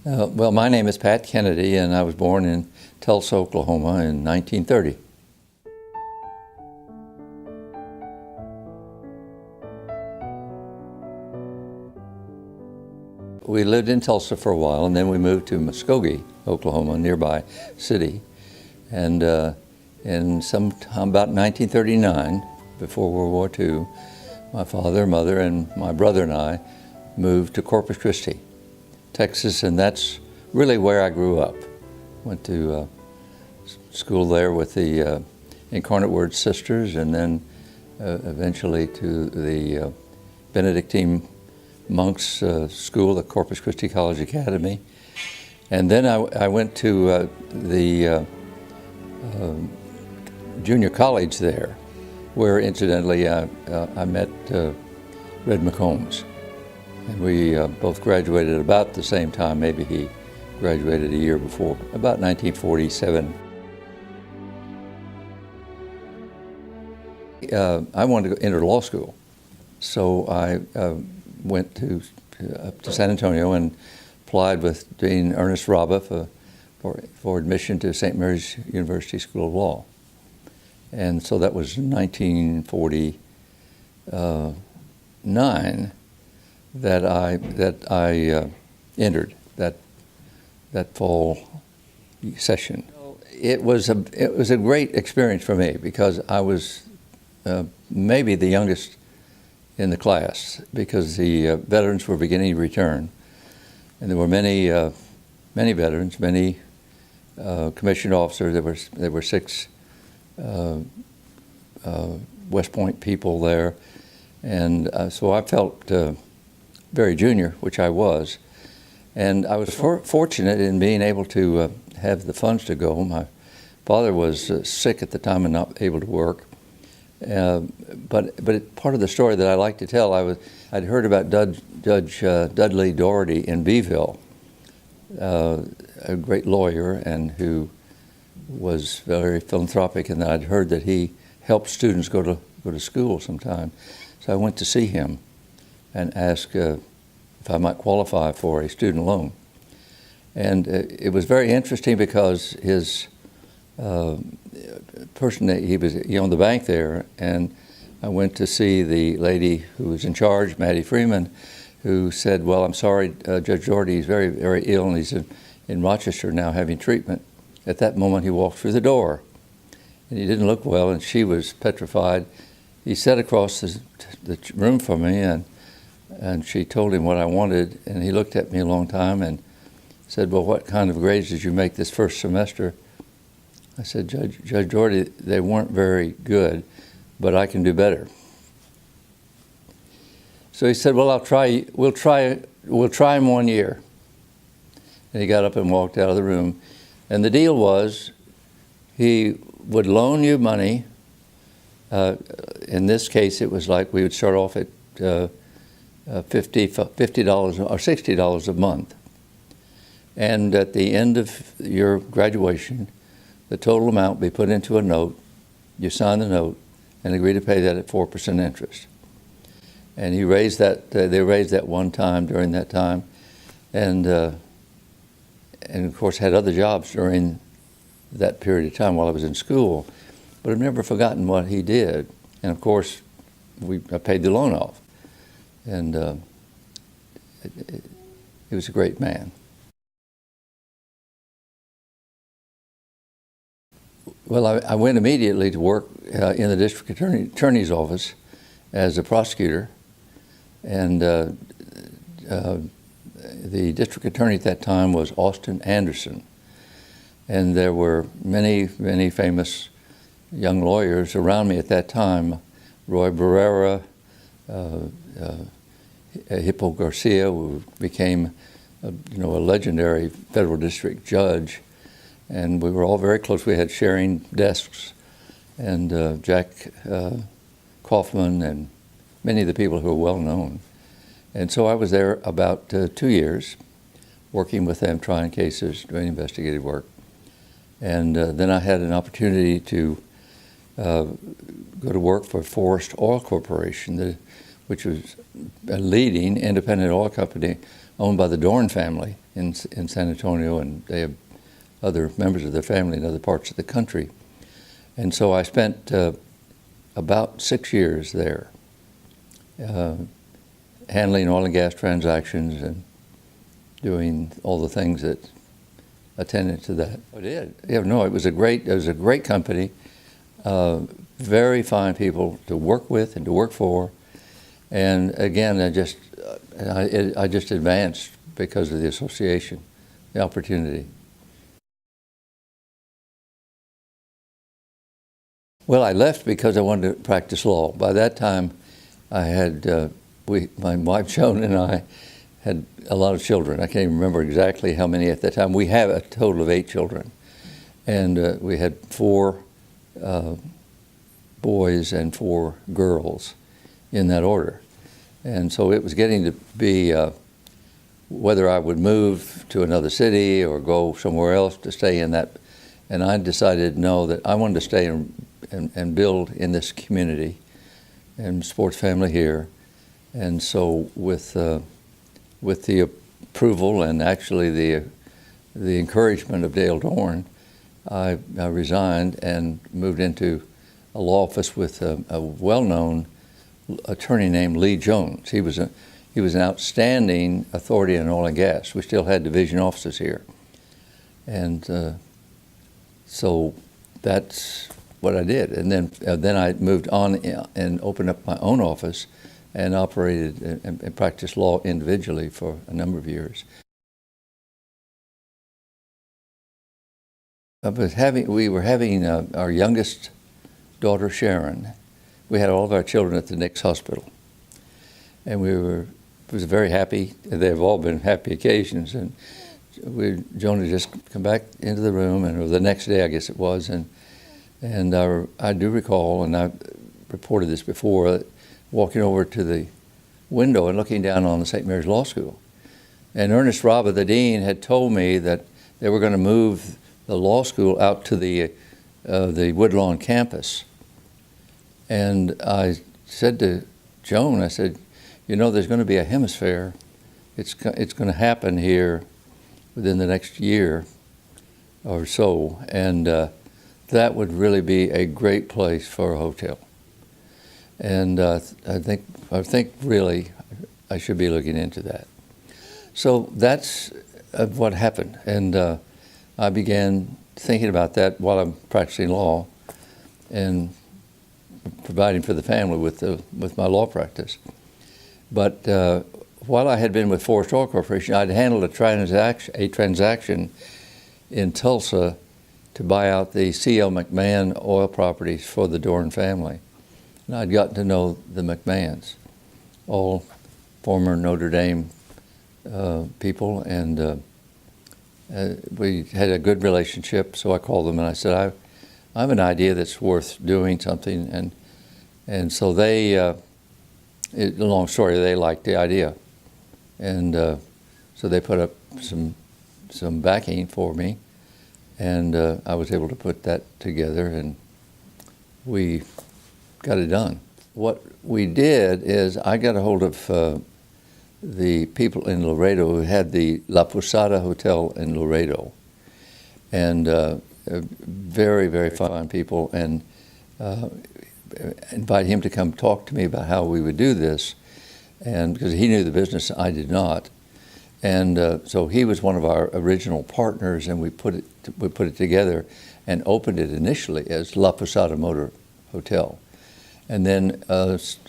Well, my name is Pat Kennedy, and I was born in Tulsa, Oklahoma in 1930. We lived in Tulsa for a while, and then we moved to Muskogee, Oklahoma, a nearby city. And in sometime about 1939, before World War II, my father, mother, and my brother and I moved to Corpus Christi, Texas, and that's really where I grew up. Went to school there with the Incarnate Word Sisters, and then eventually to the Benedictine monks school, the Corpus Christi College Academy. And then I went to the junior college there, where incidentally I met Red McCombs. And we both graduated about the same time. Maybe he graduated a year before, about 1947. I wanted to enter law school, so I went up to San Antonio and applied with Dean Ernest Raba for admission to St. Mary's University School of Law. And so that was 1949 that I entered that fall session. It was a great experience for me because I was maybe the youngest in the class, because the veterans were beginning to return, and there were many veterans, many commissioned officers. There were 6 West Point people there, and so I felt very junior, which I was, and I was fortunate in being able to have the funds to go. My father was sick at the time and not able to work. But part of the story that I like to tell, I'd heard about Judge Dudley Doherty in Beeville, a great lawyer and who was very philanthropic, and I'd heard that he helped students go to school sometime. So I went to see him and asked if I might qualify for a student loan. And it was very interesting because his person that he owned the bank there, and I went to see the lady who was in charge, Maddie Freeman, who said, "Well, I'm sorry, Judge Doherty is very, very ill, and he's in Rochester now having treatment." At that moment, he walked through the door, and he didn't look well, and she was petrified. He sat across the room from me, and she told him what I wanted, and he looked at me a long time and said, "Well, what kind of grades did you make this first semester?" I said, Judge Doherty, they weren't very good, but I can do better. So he said, "Well, we'll try him 1 year." And he got up and walked out of the room. And the deal was he would loan you money. In this case, it was like we would start off at $50 or $60 a month. And at the end of your graduation, the total amount be put into a note. You sign the note and agree to pay that at 4% interest. And he raised that. They raised that one time during that time, and of course had other jobs during that period of time while I was in school. But I've never forgotten what he did. And of course, I paid the loan off, and he was a great man. Well, I went immediately to work in the district attorney's office as a prosecutor, and the district attorney at that time was Austin Anderson, and there were many, many famous young lawyers around me at that time. Roy Barrera, Hippo Garcia, who became a legendary federal district judge. And we were all very close. We had sharing desks, and Jack Kaufman and many of the people who are well known. And so I was there about 2 years, working with them, trying cases, doing investigative work. And then I had an opportunity to go to work for Forest Oil Corporation, which was a leading independent oil company owned by the Dorn family in San Antonio, and they have other members of their family in other parts of the country. And so I spent about 6 years there, handling oil and gas transactions and doing all the things that attended to that. I did. Yeah, no, it was a great company. Very fine people to work with and to work for. And again, I just advanced because of the association, the opportunity. Well, I left because I wanted to practice law. By that time, I had, my wife Joan and I had a lot of children. I can't even remember exactly how many at that time. We have a total of 8 children. And we had 4 boys and 4 girls in that order. And so it was getting to be whether I would move to another city or go somewhere else to stay in that. And I decided no, that I wanted to stay and build in this community and sports family here. And so with the approval and actually the encouragement of Dale Dorn, I resigned and moved into a law office with a well-known attorney named Lee Jones. He was an outstanding authority in oil and gas. We still had division offices here. And so that's what I did. And then I moved on and opened up my own office and operated and practiced law individually for a number of years. We were having our youngest daughter, Sharon. We had all of our children at the Nix Hospital. And it was very happy. They've all been happy occasions. And Joan had just come back into the room, and or the next day, I guess it was, and I do recall, and I reported this before, walking over to the window and looking down on the St. Mary's Law School. And Ernest Rava, the dean, had told me that they were going to move the law school out to the Woodlawn campus. And I said to Joan, I said, you know, there's going to be a hemisphere. It's going to happen here within the next year or so. And that would really be a great place for a hotel. And I think really I should be looking into that. So that's what happened. And I began thinking about that while I'm practicing law and providing for the family with my law practice. But while I had been with Forest Oil Corporation, I'd handled a transaction in Tulsa to buy out the C.L. McMahon oil properties for the Dorn family. And I'd gotten to know the McMahons, all former Notre Dame people, and we had a good relationship. So I called them and I said, I have an idea that's worth doing something. And so they, long story, they liked the idea. And so they put up some backing for me. And I was able to put that together, and we got it done. What we did is I got a hold of the people in Laredo who had the La Posada Hotel in Laredo, and very, very fine people, and invite him to come talk to me about how we would do this, and because he knew the business, I did not. And so he was one of our original partners, and we put it together and opened it initially as La Posada Motor Hotel. And then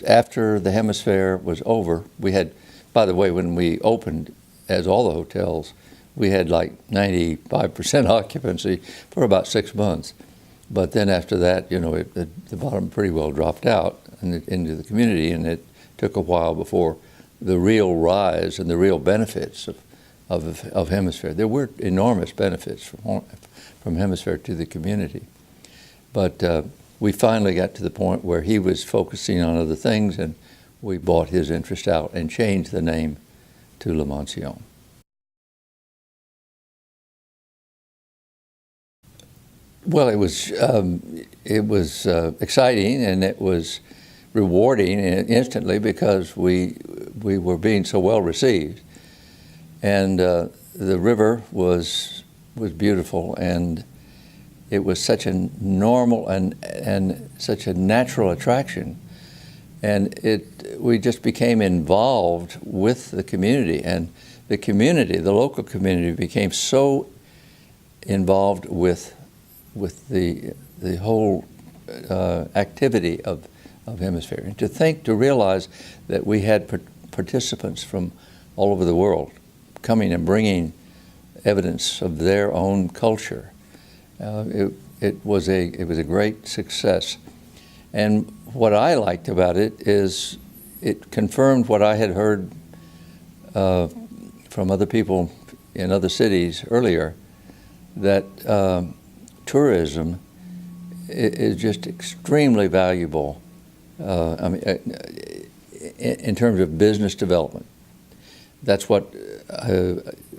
after the hemisphere was over, we had, by the way, when we opened, as all the hotels, we had like 95% occupancy for about 6 months. But then after that, you know, the bottom pretty well dropped out into the community, and it took a while before the real rise and the real benefits of Hemisphere. There were enormous benefits from Hemisphere to the community. But we finally got to the point where he was focusing on other things, and we bought his interest out and changed the name to La Mansion. Well, it was exciting, and it was rewarding instantly because we were being so well received. And the river was beautiful, and it was such a normal and such a natural attraction. And we just became involved with the community, and the local community became so involved with the whole activity of Hemisphere. And to realize that we had participants from all over the world coming and bringing evidence of their own culture. It was a great success. And what I liked about it is it confirmed what I had heard from other people in other cities earlier, that tourism is just extremely valuable. In terms of business development. That's what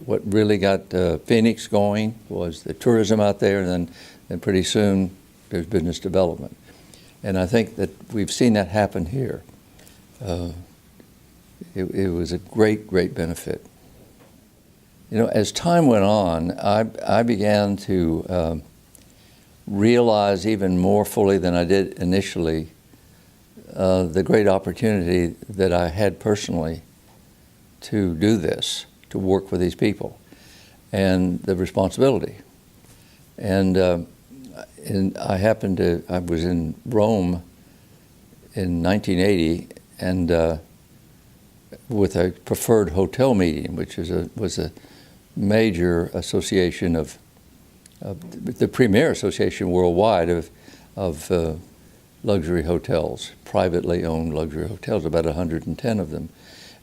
really got Phoenix going, was the tourism out there, and then pretty soon there's business development. And I think that we've seen that happen here. It was a great benefit. You know, as time went on, I began to realize even more fully than I did initially the great opportunity that I had personally to do this, to work with these people, and the responsibility. And I was in Rome in 1980, and with a preferred hotel meeting, which was a major association of the premier association worldwide of luxury hotels, privately owned luxury hotels, about 110 of them.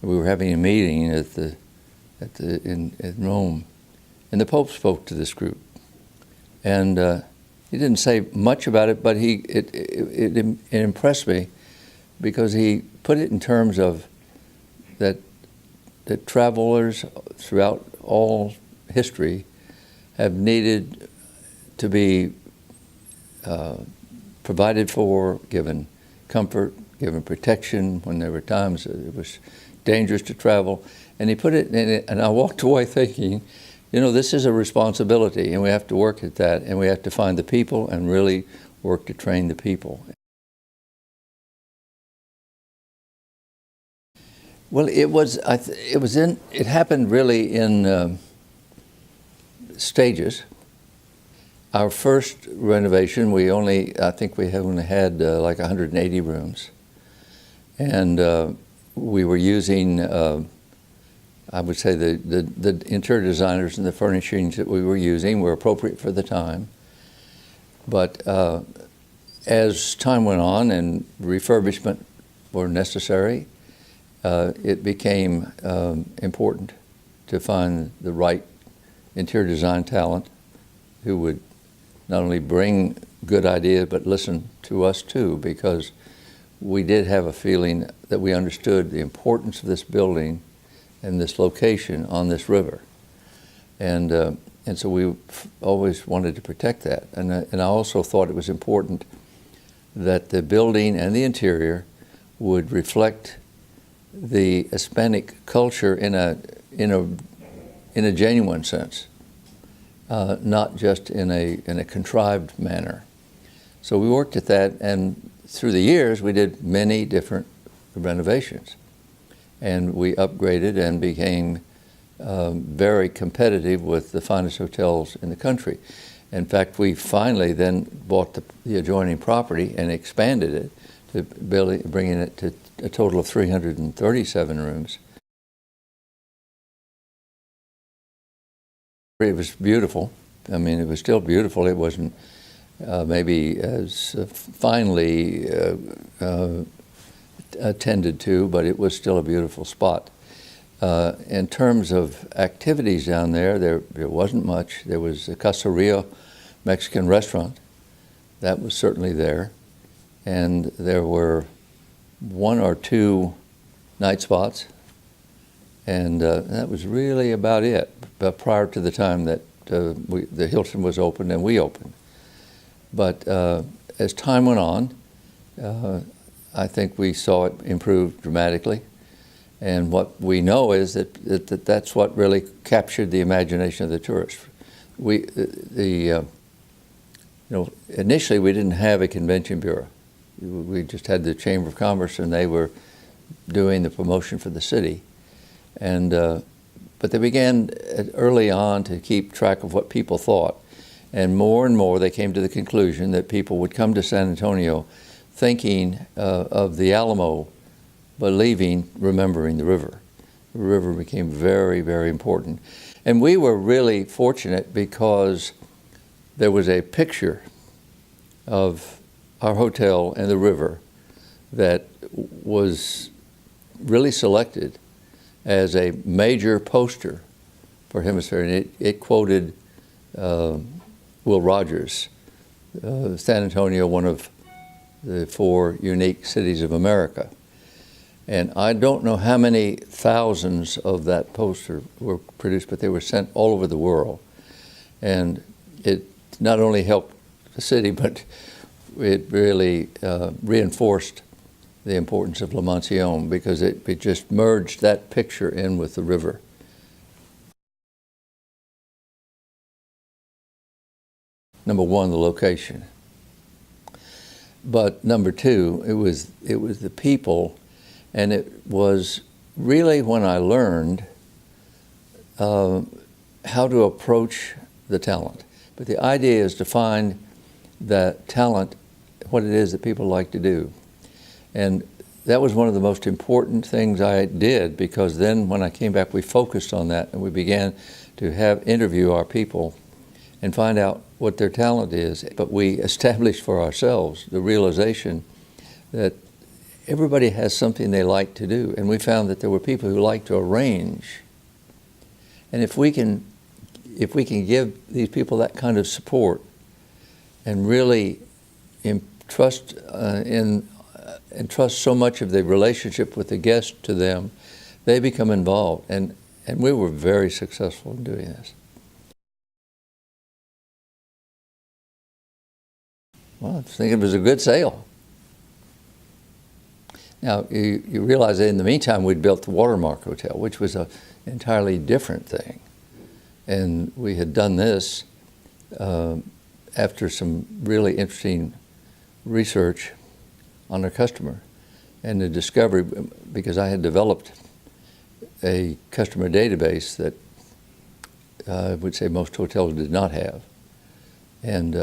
And we were having a meeting in Rome, and the Pope spoke to this group, and he didn't say much about it, but it impressed me, because he put it in terms of that travelers throughout all history have needed to be provided for, given comfort, given protection when there were times that it was dangerous to travel. And he put it in it, and I walked away thinking, you know, this is a responsibility, and we have to work at that, and we have to find the people and really work to train the people. Well, it happened really in stages. Our first renovation, I think we only had like 180 rooms. And we were using, I would say the interior designers and the furnishings that we were using were appropriate for the time. But as time went on and refurbishment were necessary, it became important to find the right interior design talent who would not only bring good ideas, but listen to us too, because we did have a feeling that we understood the importance of this building and this location on this river. And so we always wanted to protect that. And I also thought it was important that the building and the interior would reflect the Hispanic culture in a genuine sense. Not just in a contrived manner. So we worked at that, and through the years we did many different renovations, and we upgraded and became very competitive with the finest hotels in the country. In fact, we finally then bought the adjoining property and expanded it to bringing it to a total of 337 rooms. It was beautiful. I mean, it was still beautiful. It wasn't maybe as finely attended to, but it was still a beautiful spot. In terms of activities down there wasn't much. There was a Caseria Mexican restaurant. That was certainly there. And there were one or two night spots. And that was really about it, but prior to the time that the Hilton was opened and we opened. But as time went on, I think we saw it improve dramatically. And what we know is that's what really captured the imagination of the tourists. Initially we didn't have a convention bureau. We just had the Chamber of Commerce, and they were doing the promotion for the city. But they began early on to keep track of what people thought. And more they came to the conclusion that people would come to San Antonio thinking of the Alamo, but leaving remembering the river. The river became very, very important. And we were really fortunate because there was a picture of our hotel and the river that was really selected as a major poster for Hemisphere. And it quoted Will Rogers, San Antonio, one of the 4 unique cities of America. And I don't know how many thousands of that poster were produced, but they were sent all over the world. And it not only helped the city, but it really reinforced the importance of La Mansión, because it just merged that picture in with the river. Number one, the location. But number two, it was the people. And it was really when I learned how to approach the talent. But the idea is to find that talent, what it is that people like to do. And that was one of the most important things I did, because then when I came back, we focused on that, and we began to interview our people and find out what their talent is. But we established for ourselves the realization that everybody has something they like to do, and we found that there were people who like to arrange. And if we can give these people that kind of support and really entrust so much of the relationship with the guest to them, they become involved. And we were very successful in doing this. Well, I think it was a good sale. Now, you realize that in the meantime, we'd built the Watermark Hotel, which was an entirely different thing. And we had done this after some really interesting research on our customer and the discovery, because I had developed a customer database that I would say most hotels did not have. And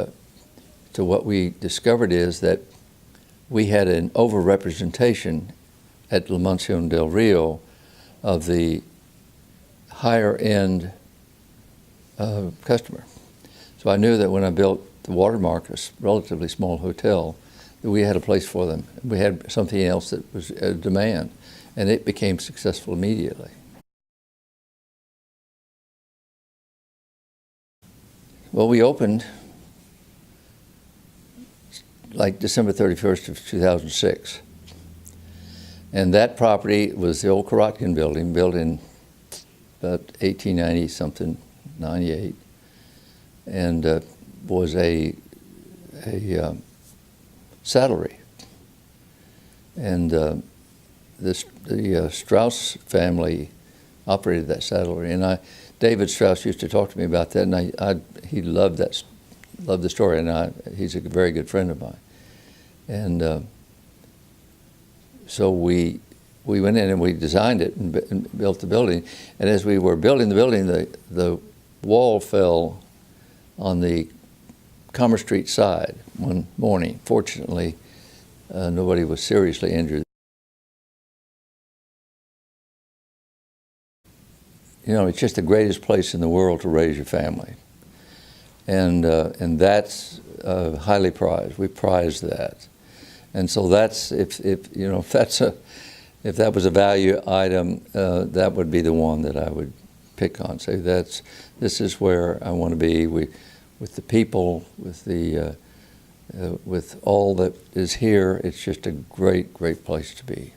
so what we discovered is that we had an overrepresentation at La Mansión del Rio of the higher end customer. So I knew that when I built the Watermark, a relatively small hotel, that we had a place for them. We had something else that was a demand, and it became successful immediately. Well, we opened like December 31st of 2006. And that property was the old Kropotkin building, built in about 1890-something, 98, and was a saddlery. And the Strauss family operated that saddlery. And David Strauss used to talk to me about that, and he loved the story, and he's a very good friend of mine. And so we went in and we designed it and built the building. And as we were building the building, the wall fell on the Commerce Street side one morning. Fortunately, nobody was seriously injured. You know, it's just the greatest place in the world to raise your family. And that's highly prized. We prize that. And so that's, if that was a value item, that would be the one that I would pick on. Say this is where I want to be with the people, with all that is here. It's just a great, great place to be.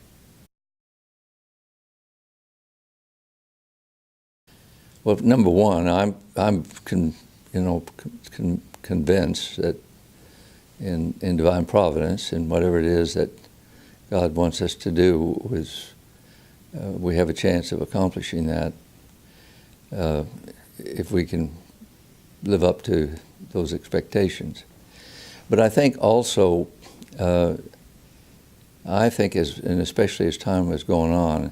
Well, number one, I'm convinced that in divine providence, and whatever it is that God wants us to do, we have a chance of accomplishing that if we can live up to those expectations. But I think also, and especially as time was going on,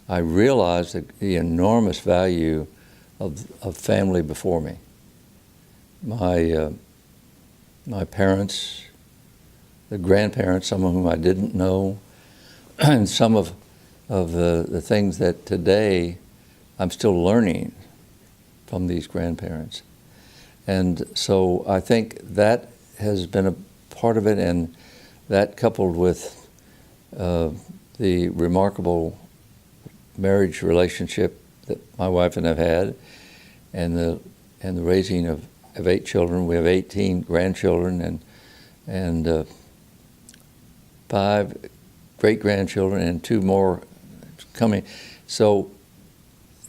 I realized the enormous value of family before me. My parents, the grandparents, some of whom I didn't know, and some of the things that today I'm still learning from these grandparents. And so I think that has been a part of it, and that coupled with the remarkable marriage relationship that my wife and I have had, and the raising of 8 children. We have 18 grandchildren and 5 great-grandchildren and 2 more coming. So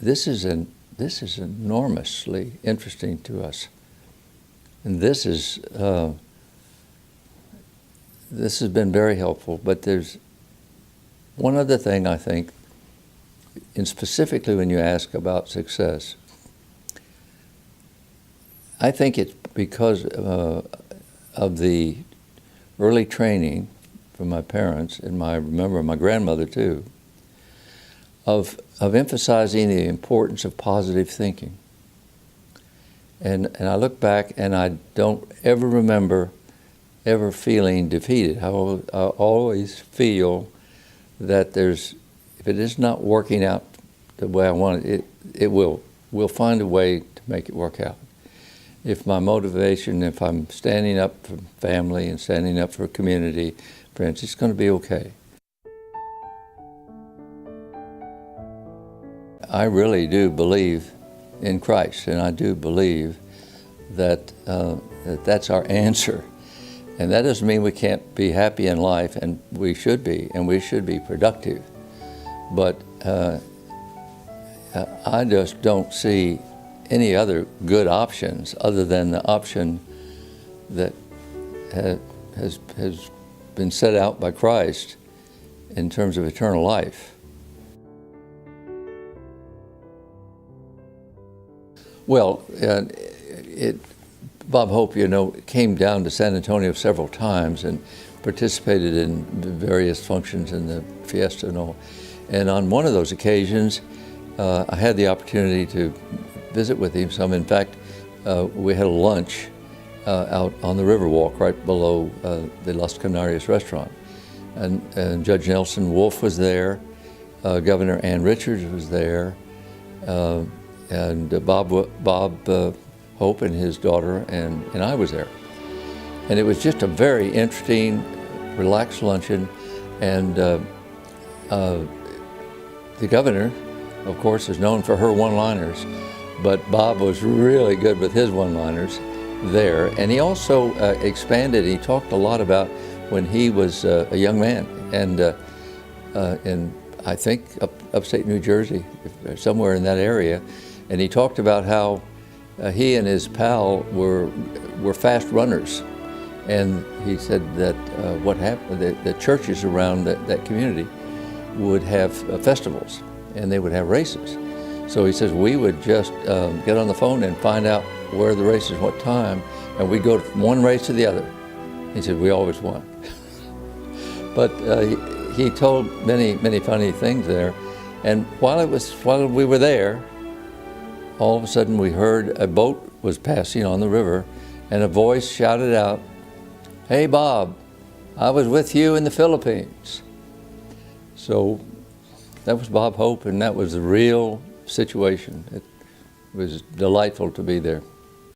this is enormously interesting to us. And this has been very helpful. But there's one other thing I think, and specifically when you ask about success, I think it's because of the early training from my parents, and remember my grandmother too, of emphasizing the importance of positive thinking. And I look back and I don't ever remember ever feeling defeated. I always feel that if it is not working out the way I want it, we'll find a way to make it work out. If my motivation, if I'm standing up for family and standing up for community, friends, it's going to be okay. I really do believe in Christ, and I do believe that that's our answer. And that doesn't mean we can't be happy in life, and we should be productive. But I just don't see any other good options other than the option that has been set out by Christ in terms of eternal life. Well, Bob Hope, came down to San Antonio several times and participated in various functions in the Fiesta and all. And on one of those occasions, I had the opportunity to visit with him some. In fact, we had a lunch out on the Riverwalk right below the Las Canarias restaurant. And Judge Nelson Wolff was there, Governor Ann Richards was there, and Bob Hope and his daughter, and I was there. And it was just a very interesting, relaxed luncheon. And the governor, of course, is known for her one-liners, but Bob was really good with his one-liners there. And he also expanded. He talked a lot about when he was a young man, and in, I think, upstate New Jersey, somewhere in that area. And he talked about how he and his pal were fast runners. And he said that what happened, the churches around that community would have festivals, and they would have races. So he says we would just get on the phone and find out where the races, what time, and we'd go from one race to the other. He said we always won. But he told many funny things there. And while we were there, all of a sudden we heard a boat was passing on the river, and a voice shouted out, "Hey Bob, I was with you in the Philippines." So that was Bob Hope, and that was the real situation. It was delightful to be there.